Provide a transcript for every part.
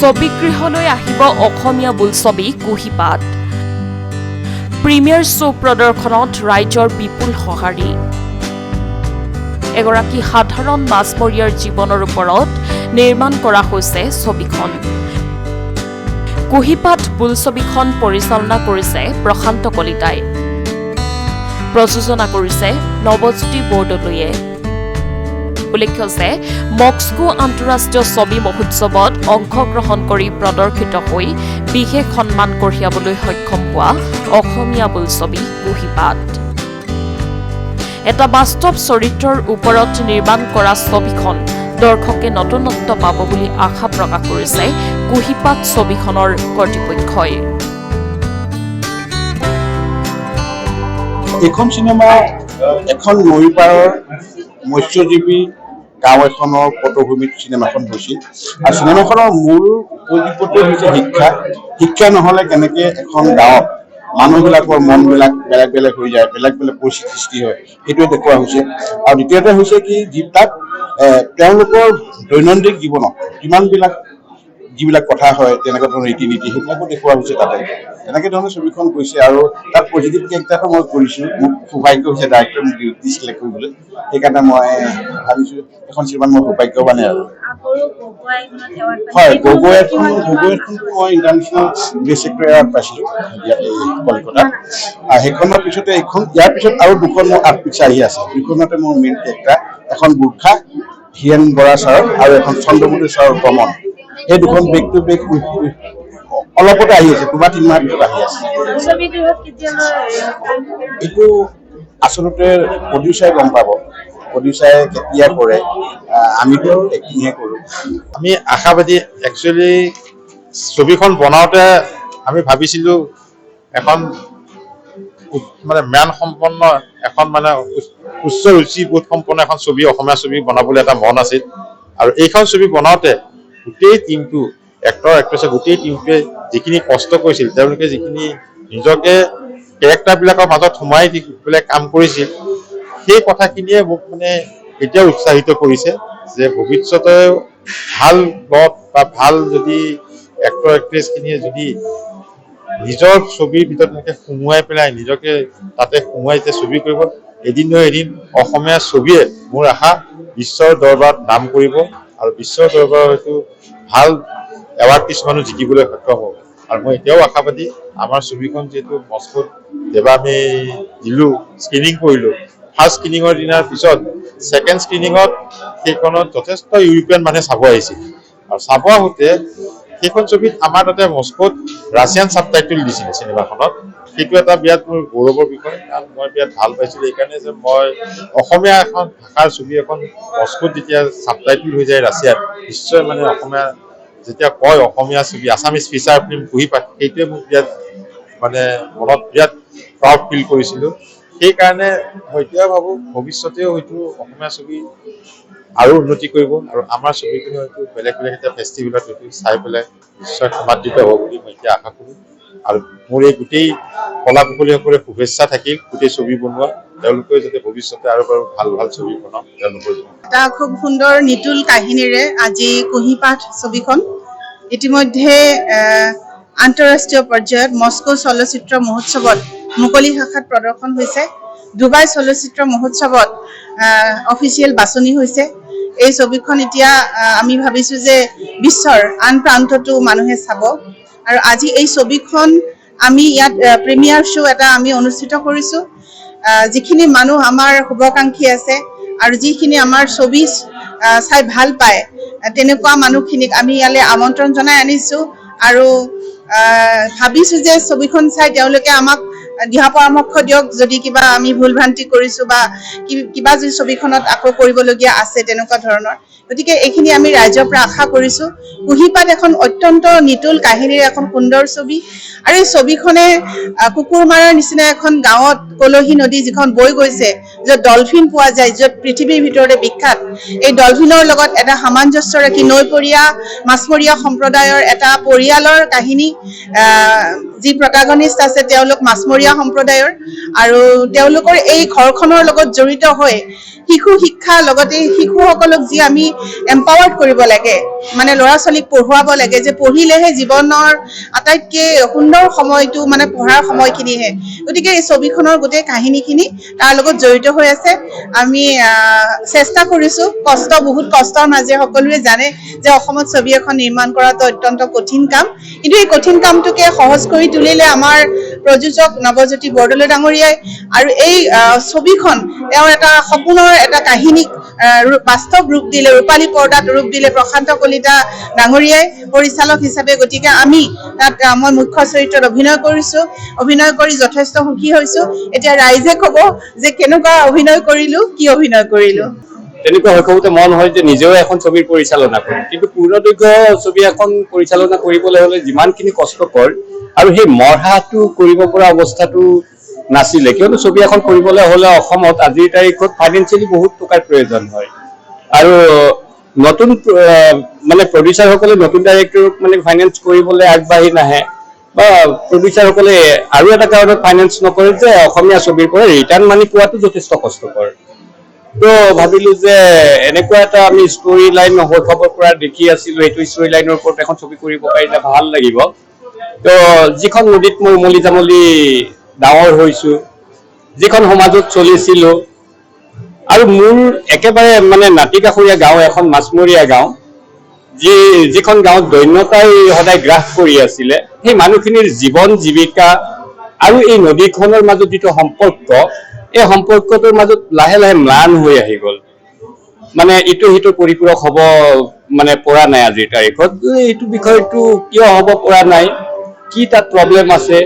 ছবিগৃহলৈ আহিব অসমীয়া বোলছবি কুহিপাত। Premiere show' প্ৰদৰ্শনত ৰাইজৰ বিপুল সঁহাৰি। এগৰাকী সাধাৰণ মাছমৰীয়াৰ জীৱনৰ ওপৰত নিৰ্মাণ কৰা হৈছে ছবিখন। কুহিপাত বোলছবিখন পৰিচালনা কৰিছে প্ৰশান্ত কলিতাই। প্ৰযোজনা কৰিছে নৱজ্যোতি বৰদলৈয়ে। উল্লেখ্য যে মস্কো আন্তঃৰাষ্ট্ৰীয় ছবি মহোৎসৱত অংশগ্ৰহণ কৰি প্ৰদৰ্শিত হৈ বিশেষ সন্মান কঢ়িয়াবলৈ সক্ষম হোৱা অসমীয়া বোলছবি কুহিপাত। এটা বাস্তৱ চৰিত্ৰৰ ওপৰত নিৰ্মাণ কৰা ছবিখন দৰ্শকে নতুনত্ব পাব বুলি আশা প্ৰকাশ কৰিছে কুহিপাত ছবিখনৰ কৰ্তৃপক্ষই। এইখন চিনেমা এখন নৈ পাৰৰ মৎস্যজীৱী গাঁও এখনৰ পটভূমিত চিনেমাখন হৈছিল আৰু চিনেমাখনৰ মূল উপজীৱটো হৈছে শিক্ষা। শিক্ষা নহলে কেনেকে এখন গাঁৱত মানুহবিলাকৰ মনবিলাক বেলেগ বেলেগ হৈ যায়, বেলেগ বেলেগ পৰিস্থিতিৰ সৃষ্টি হয়, সেইটোৱে দেখুওৱা হৈছে। আৰু দ্বিতীয়তে হৈছে কি তাত তেওঁলোকৰ দৈনন্দিন জীৱনত যিবিলাক কথা হয়, তেনেকুৱা ধৰণৰ ৰীতি নীতি সেইবিলাকো দেখুওৱা হৈছে তাতে। এনেকে ধৰণে ছবিখন গৈছে আৰু তাত পজিটিভ কেৰেক্টাৰটো মই কৰিছোঁ। মোক সৌভাগ্য হৈছে ডাইৰেক্টৰ মোক ডিউটি চিলেক্ট কৰিবলৈ, সেইকাৰণে মই ভাবিছোঁ এখন চিনেমাত মই সৌভাগ্যৱানে আৰু। হয়, গগৈখন মই ইণ্টাৰনেশ্যনেল বেষ্ট এক্টৰ এৱাৰ্ড পাইছিলোঁ কলিকতাত। সেইখনৰ পিছতে ইয়াৰ পিছত আৰু দুখন মোৰ আৰ্ট পিকচাৰ আহি আছে। দুখনতে মোৰ মেইন কেৰেক্টাৰ, এখন বুৰ্খা হীৰেণ বৰা ছাৰৰ আৰু এখন চন্দ্ৰমতি ছাৰৰ ভ্ৰমণ। এই দুখন বেক টু বেক অলপতে আহি আছে, 2-3 মাহ পিছত আহি আছে। এইটো আচলতে প্ৰডিউচাৰে গম পাব, প্ৰডিউচাৰে কেতিয়া কৰে, আমিতো এক্টিংহে কৰোঁ। আমি আশাবাদী। একচুৱেলি ছবিখন বনাওঁতে আমি ভাবিছিলোঁ এখন মানে ম্যান সম্পন্ন এখন মানে উচ্চ ৰুচিবোধ সম্পন্ন এখন ছবি, অসমীয়া ছবি বনাবলৈ এটা মন আছিল। আৰু এইখন ছবি বনাওঁতে গোটেই টিমটো, এক্টৰ এক্ট্ৰেছে গোটেই টিমটোৱে যিখিনি কষ্ট কৰিছিল, তেওঁলোকে যিখিনি নিজকে কেৰেক্টাৰবিলাকৰ মাজত সোমাই দি পেলাই কাম কৰিছিল, সেই কথাখিনিয়ে মোক মানে এতিয়াও উৎসাহিত কৰিছে যে ভৱিষ্যতে ভাল প্লট বা ভাল যদি এক্টৰ এক্ট্ৰেছখিনিয়ে যদি নিজৰ ছবিৰ ভিতৰত এনেকৈ সোমোৱাই পেলাই নিজকে তাতে সোমোৱাই যে ছবি কৰিব, এদিন নহয় এদিন অসমীয়া ছবিয়ে মোৰ আশা বিশ্বৰ দৰবাৰত নাম কৰিব আৰু বিশ্বৰ দৰবাৰত হয়তো ভাল এৱাৰ্ড কিছুমানো জিকিবলৈ সক্ষম হ'ব। আৰু মই এতিয়াও আশাবাদী। আমাৰ ছবিখন যিহেতু মস্কোত যেবা আমি দিলোঁ, স্ক্ৰিনিং কৰিলোঁ, ফাৰ্ষ্ট স্ক্ৰিনিঙৰ দিনাৰ পিছত ছেকেণ্ড স্ক্ৰিনিঙত সেইখনত যথেষ্ট ইউৰোপীয়ান মানুহে চাব আহিছিল। আৰু চাব আহোঁতে সেইখন ছবিত আমাৰ তাতে মস্কোত ৰাছিয়ান ছাবটাইটেল দিছিলে চিনেমাখনত। সেইটো এটা বিৰাট মোৰ গৌৰৱৰ বিষয়, কাৰণ মই বিৰাট ভাল পাইছিলোঁ এইকাৰণে যে মই অসমীয়া এখন ভাষাৰ ছবি এখন মস্কোত যেতিয়া ছাবটাইটেল হৈ যায় ৰাছিয়াত, নিশ্চয় মানে অসমীয়া যেতিয়া কয় অসমীয়া ছবি, আছামিজ ফিচাৰ ফিল্ম কুহিপাত, সেইটোৱে মোক বিৰাট মানে মনত বিৰাট প্ৰাউড ফিল কৰিছিলোঁ। সেইকাৰণে মই এতিয়াও ভাবোঁ ভৱিষ্যতেও হয়তো অসমীয়া ছবি আৰু উন্নতি কৰিব আৰু আমাৰ ছবিখিনি হয়তো বেলেগ বেলেগ এটা ফেষ্টিভেলত হয়তো চাই পেলাই নিশ্চয় সমাদৃত হ'ব বুলি মই এতিয়া আশা কৰোঁ। আৰু মোৰ এই গোটেই কলা কুশলীসকলে শুভেচ্ছা থাকিল গোটেই ছবি বনোৱা, তেওঁলোকে যাতে ভৱিষ্যতে আৰু বাৰু ভাল ভাল ছবি বনাওক তেওঁলোকৰ। এটা খুব সুন্দৰ নিতুল কাহিনীৰে আজি কুহিপাত ছবিখন ইতিমধ্যে আন্তঃৰাষ্ট্ৰীয় পৰ্যায়ত মস্কো চলচ্চিত্ৰ মহোৎসৱত মুকলি ভাষাত প্ৰদৰ্শন হৈছে। ডুবাই চলচ্চিত্ৰ মহোৎসৱত অফিচিয়েল বাছনি হৈছে। এই ছবিখন এতিয়া আমি ভাবিছোঁ যে বিশ্বৰ আন প্ৰান্ততো মানুহে চাব। আৰু আজি এই ছবিখন আমি ইয়াত প্ৰিমিয়াৰ শ্ব' এটা আমি অনুষ্ঠিত কৰিছোঁ। যিখিনি মানুহ আমাৰ শুভাকাংক্ষী আছে আৰু যিখিনি আমাৰ ছবি চাই ভাল পায়, তেনেকুৱা মানুহখিনিক আমি ইয়ালৈ আমন্ত্ৰণ জনাই আনিছোঁ। আৰু ভাবিছোঁ যে ছবিখন চাই তেওঁলোকে আমাক দিহা পৰামৰ্শ দিয়ক, যদি কিবা আমি ভুল ভ্ৰান্তি কৰিছোঁ বা কিবা যদি ছবিখনত আকৌ কৰিবলগীয়া আছে তেনেকুৱা ধৰণৰ। গতিকে এইখিনি আমি ৰাইজৰ পৰা আশা কৰিছোঁ। কুহিপাত এখন অত্যন্ত নিতুল কাহিনীৰ এখন সুন্দৰ ছবি আৰু এই ছবিখনে কুকুৰমাৰাৰ নিচিনা এখন গাঁৱত কলহী নদী যিখন বৈ গৈছে, য'ত ডলফিন পোৱা যায়, য'ত পৃথিৱীৰ ভিতৰতে বিখ্যাত, এই ডলফিনৰ লগত এটা সামঞ্জস্য ৰাখি নৈপৰীয়া মাছমৰীয়া সম্প্ৰদায়ৰ এটা পৰিয়ালৰ কাহিনী যি প্ৰটাগনিষ্ট আছে তেওঁলোক মাছমৰীয়া সম্প্ৰদায়ৰ আৰু তেওঁলোকৰ এই ঘৰখনৰ লগত জড়িত হৈ শিশু শিক্ষা লগতে শিশুসকলক যি আমি এম্পাৱাৰ্ড কৰিব লাগে মানে ল'ৰা ছোৱালীক পঢ়ুৱাব লাগে যে পঢ়িলেহে জীৱনৰ আটাইতকৈ সুন্দৰ সময়টো মানে পঢ়াৰ সময়খিনিহে গতিকে এই ছবিখনৰ গোটেই কাহিনীখিনি তাৰ লগত জড়িত হৈ আছে আমি চেষ্টা কৰিছোঁ বহুত কষ্টৰ মাজে সকলোৱে জানে যে অসমত ছবি এখন নিৰ্মাণ কৰাটো অত্যন্ত কঠিন কাম কিন্তু এই কঠিন কামটোকে সহজ কৰি তুলিলে আমাৰ প্ৰযোজক নৱজ্যোতি বৰদলৈ ডাঙৰীয়াই আৰু এই ছবিখন তেওঁৰ এটা সপোনৰ এটা কাহিনীক বাস্তৱ ৰূপ দিলে ৰূপালী পৰ্দাত ৰূপ দিলে প্ৰশান্ত কলিতা ডাঙৰীয়াই পৰিচালক হিচাপে গতিকে আমি তাত মই মুখ্য চৰিত্ৰত অভিনয় কৰি যথেষ্ট সুখী হৈছোঁ এতিয়া ৰাইজে ক'ব যে কেনেকুৱা অভিনয় কৰিলোঁ কি অভিনয় কৰিলোঁ তেনেকুৱা শৈশৱতে মন হয় যে নিজেও এখন ছবিৰ পৰিচালনা কৰিম কিন্তু পূৰ্ণদৈৰ্ঘ্য ছবি এখন পৰিচালনা কৰিবলৈ হ'লে যিমানখিনি কষ্টকৰ আৰু সেই মৰহাটো কৰিব পৰা অৱস্থাটো নাছিলে কিয়নো ছবি এখন কৰিবলৈ হ'লে অসমত আজিৰ তাৰিখত ফাইনেন্সিয়েলি বহুত টকাৰ প্ৰয়োজন হয় আৰু নতুন মানে প্ৰডিউচাৰসকলে নতুন ডাইৰেক্টৰক মানে ফাইনেন্স কৰিবলৈ আগবাঢ়ি নাহে বা প্ৰডিউচাৰসকলে আৰু এটা কাৰণত ফাইনেন্স নকৰে যে অসমীয়া ছবিৰ পৰা ৰিটাৰ্ণ মানি পোৱাটো যথেষ্ট কষ্টকৰ তো ভাবিলো যে এনেকুৱা এটা আমি ষ্টৰী লাইন শৈশৱৰ পৰা দেখি আছিলো এইটো ষ্টৰী লাইনৰ ওপৰত এখন ছবি কৰিব পাৰিলে ভাল লাগিব তো যিখন নদীত মই উমলি জামলি ডাঙৰ হৈছো যিখন সমাজত চলিছিলো আৰু মোৰ একেবাৰে মানে নাতিকাষৰীয়া গাঁও এখন মাছমৰীয়া গাঁও যিখন গাঁৱত দৈন্যতাই সদায় গ্ৰাস কৰি আছিলে সেই মানুহখিনিৰ জীৱন জীৱিকা আৰু এই নদীখনৰ মাজত যিটো সম্পৰ্ক এই সম্পৰ্কটোৰ মাজত লাহে লাহে ম্লান হৈ আহি গ'ল মানে ইটো সিটো পৰিপূৰক হ'ব মানে পৰা নাই আজিৰ তাৰিখত এইটো বিষয়টো কিয় হ'ব পৰা নাই কি তাত প্ৰব্লেম আছে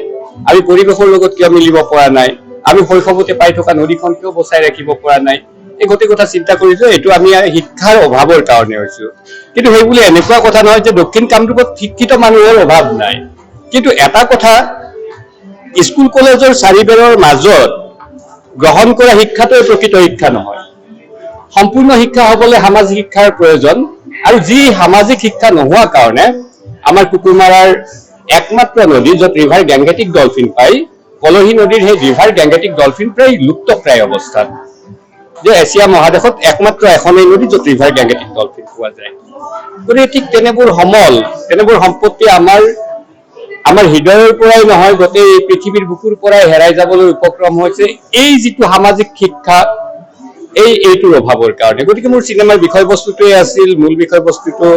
আমি পৰিৱেশৰ লগত কিয় মিলিব পৰা নাই আমি শৈশৱতে পাই থকা নদীখন কিয় বচাই ৰাখিব পৰা নাই এই গোটেই কথা চিন্তা কৰিছো এইটো আমি শিক্ষাৰ অভাৱৰ কাৰণে হৈছো কিন্তু সেইবুলি এনেকুৱা কথা নহয় যে দক্ষিণ কামৰূপত শিক্ষিত মানুহৰ অভাৱ নাই কিন্তু এটা কথা স্কুল কলেজৰ চাৰিবেৰৰ মাজত গ্ৰহণ কৰা শিক্ষাটোৱে প্ৰকৃত শিক্ষা নহয় সম্পূৰ্ণ শিক্ষা হ'বলৈ সামাজিক শিক্ষাৰ প্ৰয়োজন আৰু যি সামাজিক শিক্ষা নোহোৱা কাৰণে আমাৰ কুকুৰমাৰাৰ একমাত্ৰ নদী য'ত ৰিভাৰ গেংগেটিক ডলফিন পায় কলহী নদীৰ সেই ৰিভাৰ গেংগেটিক ডলফিন প্ৰায় লুপ্তপ্ৰায় অৱস্থাত যে এছিয়া মহাদেশত একমাত্ৰ এখনেই নদী য'ত ৰিভাৰ গেংগেটিক ডলফিন পোৱা যায় গতিকে ঠিক তেনেবোৰ সম্পত্তি আমাৰ হৃদয়ৰ পৰাই নহয় গোটেই পৃথিৱীৰ বুকুৰ পৰাই হেৰাই যাবলৈ উপক্ৰম হৈছে এই যিটো সামাজিক শিক্ষা এইটোৰ অভাৱৰ কাৰণে গতিকে মোৰ চিনেমাৰ বিষয়বস্তুটোৱে আছিল মূল বিষয়বস্তুটো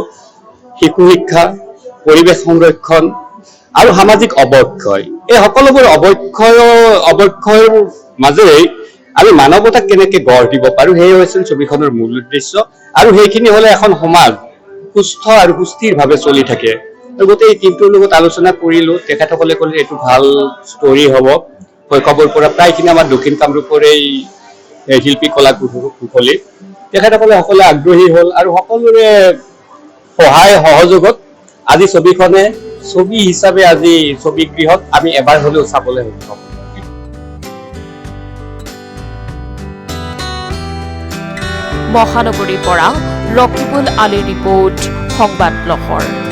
শিশু শিক্ষা পৰিৱেশ সংৰক্ষণ আৰু সামাজিক অৱক্ষয় এই সকলোবোৰ অৱক্ষয়ৰ মাজেৰে আমি মানৱতাক কেনেকৈ গঢ় দিব পাৰো সেই হৈছিল ছবিখনৰ মূল উদ্দেশ্য আৰু সেইখিনি হ'লে এখন সমাজ সুস্থ আৰু সুস্থিৰভাৱে চলি থাকে গোটেই টিমটোৰ লগত আলোচনা কৰিলো তেখেতসকলে ক'লে এইটো ভাল ষ্টৰী হ'ব শৈশৱৰ পৰা প্ৰায়খিনি আমাৰ দক্ষিণ কামৰূপৰে শিল্পী কলা কুশলী তেখেতসকলে সকলোৱে আগ্ৰহী হ'ল আৰু সকলোৰে সহায় সহযোগত আজি ছবিখনে ছবি হিচাপে আজি ছবিগৃহত আমি এবাৰ হ'লেও চাবলৈ সক্ষম মহানগৰীৰ পৰা ৰকিবুল আলীৰ ৰিপৰ্ট সংবাদ লহৰ।